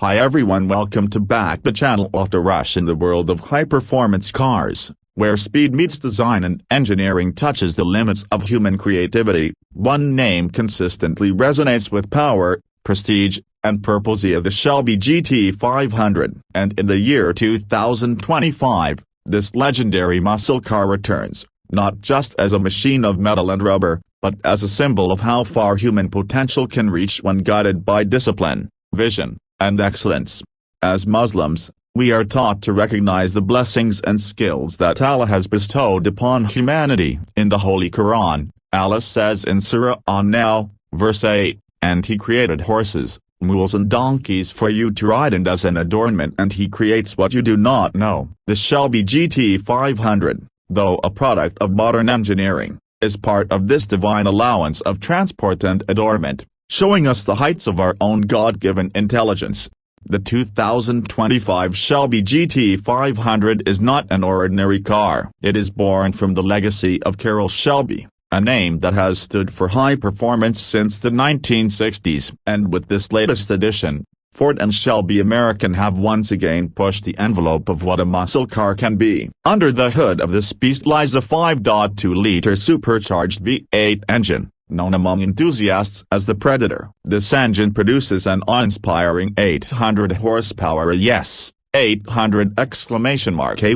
Hi everyone, welcome to back the channel Auto Rush in the world of high-performance cars, where speed meets design and engineering touches the limits of human creativity. One name consistently resonates with power, prestige, and purpose: the Shelby GT500. And in the year 2025, this legendary muscle car returns, not just as a machine of metal and rubber, but as a symbol of how far human potential can reach when guided by discipline, vision, and excellence. As Muslims, we are taught to recognize the blessings and skills that Allah has bestowed upon humanity. In the Holy Quran, Allah says in Surah An-Nahl, verse 8, "And He created horses, mules and donkeys for you to ride and as an adornment, and He creates what you do not know." The Shelby GT500, though a product of modern engineering, is part of this divine allowance of transport and adornment, showing us the heights of our own God-given intelligence. The 2025 Shelby GT500 is not an ordinary car. It is born from the legacy of Carroll Shelby, a name that has stood for high performance since the 1960s. And with this latest edition, Ford and Shelby American have once again pushed the envelope of what a muscle car can be. Under the hood of this beast lies a 5.2-liter supercharged V8 engine, known among enthusiasts as the Predator. This engine produces an awe-inspiring 800 horsepower, yes, 800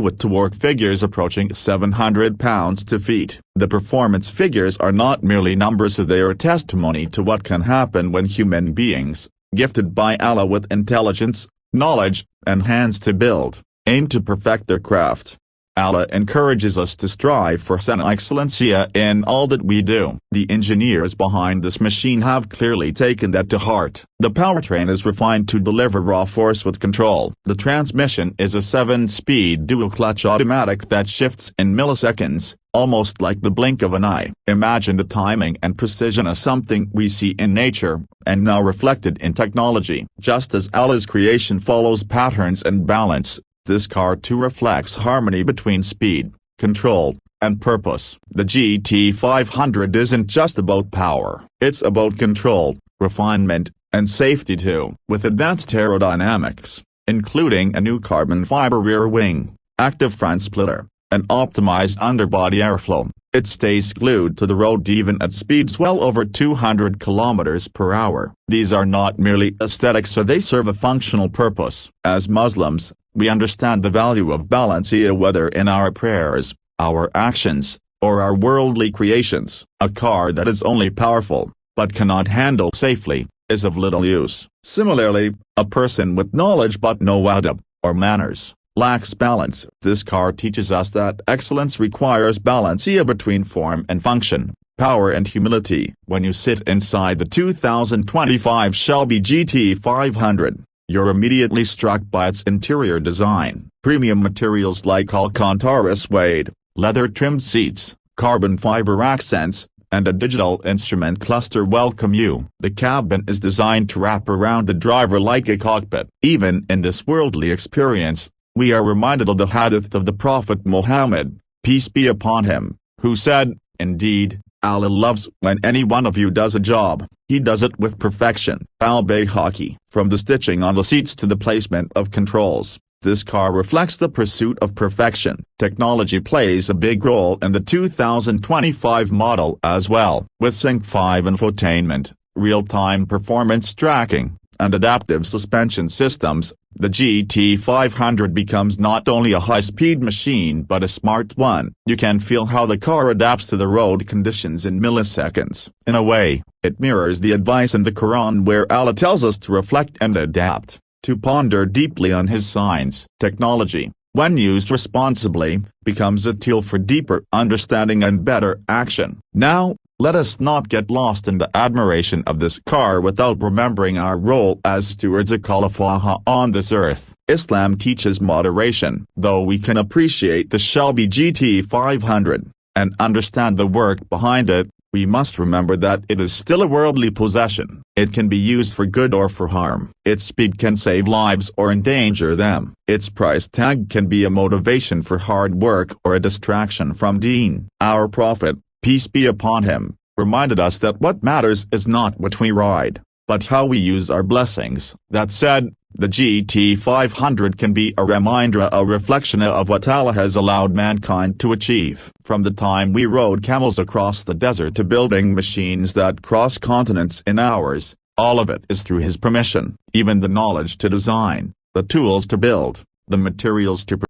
with torque figures approaching 700 pounds-feet. The performance figures are not merely numbers, they are testimony to what can happen when human beings, gifted by Allah with intelligence, knowledge, and hands to build, aim to perfect their craft. Allah encourages us to strive for excellencia in all that we do. The engineers behind this machine have clearly taken that to heart. The powertrain is refined to deliver raw force with control. The transmission is a 7-speed dual-clutch automatic that shifts in milliseconds, almost like the blink of an eye. Imagine the timing and precision of something we see in nature, and now reflected in technology. Just as Allah's creation follows patterns and balance, this car too reflects harmony between speed, control, and purpose. The GT500 isn't just about power, it's about control, refinement, and safety too. With advanced aerodynamics, including a new carbon fiber rear wing, active front splitter, and optimized underbody airflow, it stays glued to the road even at speeds well over 200 km/h. These are not merely aesthetics, so they serve a functional purpose. As Muslims, we understand the value of balance, whether in our prayers, our actions, or our worldly creations. A car that is only powerful, but cannot handle safely, is of little use. Similarly, a person with knowledge but no adab, or manners, lacks balance. This car teaches us that excellence requires balance between form and function, power and humility. When you sit inside the 2025 Shelby GT500, you're immediately struck by its interior design. Premium materials like Alcantara suede, leather-trimmed seats, carbon fiber accents, and a digital instrument cluster welcome you. The cabin is designed to wrap around the driver like a cockpit. Even in this worldly experience, we are reminded of the hadith of the Prophet Muhammad, peace be upon him, who said, "Indeed, Allah loves when any one of you does a job, He does it with perfection." Al-Bayhaqi. From the stitching on the seats to the placement of controls, this car reflects the pursuit of perfection. Technology plays a big role in the 2025 model as well. With Sync 5 infotainment, real-time performance tracking, and adaptive suspension systems, the GT500 becomes not only a high-speed machine but a smart one. You can feel how the car adapts to the road conditions in milliseconds. In a way, it mirrors the advice in the Quran where Allah tells us to reflect and adapt, to ponder deeply on His signs. Technology, when used responsibly, becomes a tool for deeper understanding and better action. Now, let us not get lost in the admiration of this car without remembering our role as stewards of Khalifa on this earth. Islam teaches moderation. Though we can appreciate the Shelby GT500, and understand the work behind it, we must remember that it is still a worldly possession. It can be used for good or for harm. Its speed can save lives or endanger them. Its price tag can be a motivation for hard work or a distraction from deen. Our Prophet, peace be upon him, reminded us that what matters is not what we ride, but how we use our blessings. That said, The GT500 can be a reminder, a reflection of what Allah has allowed mankind to achieve. From the time we rode camels across the desert to building machines that cross continents in hours, all of it is through His permission. Even the knowledge to design, the tools to build, the materials to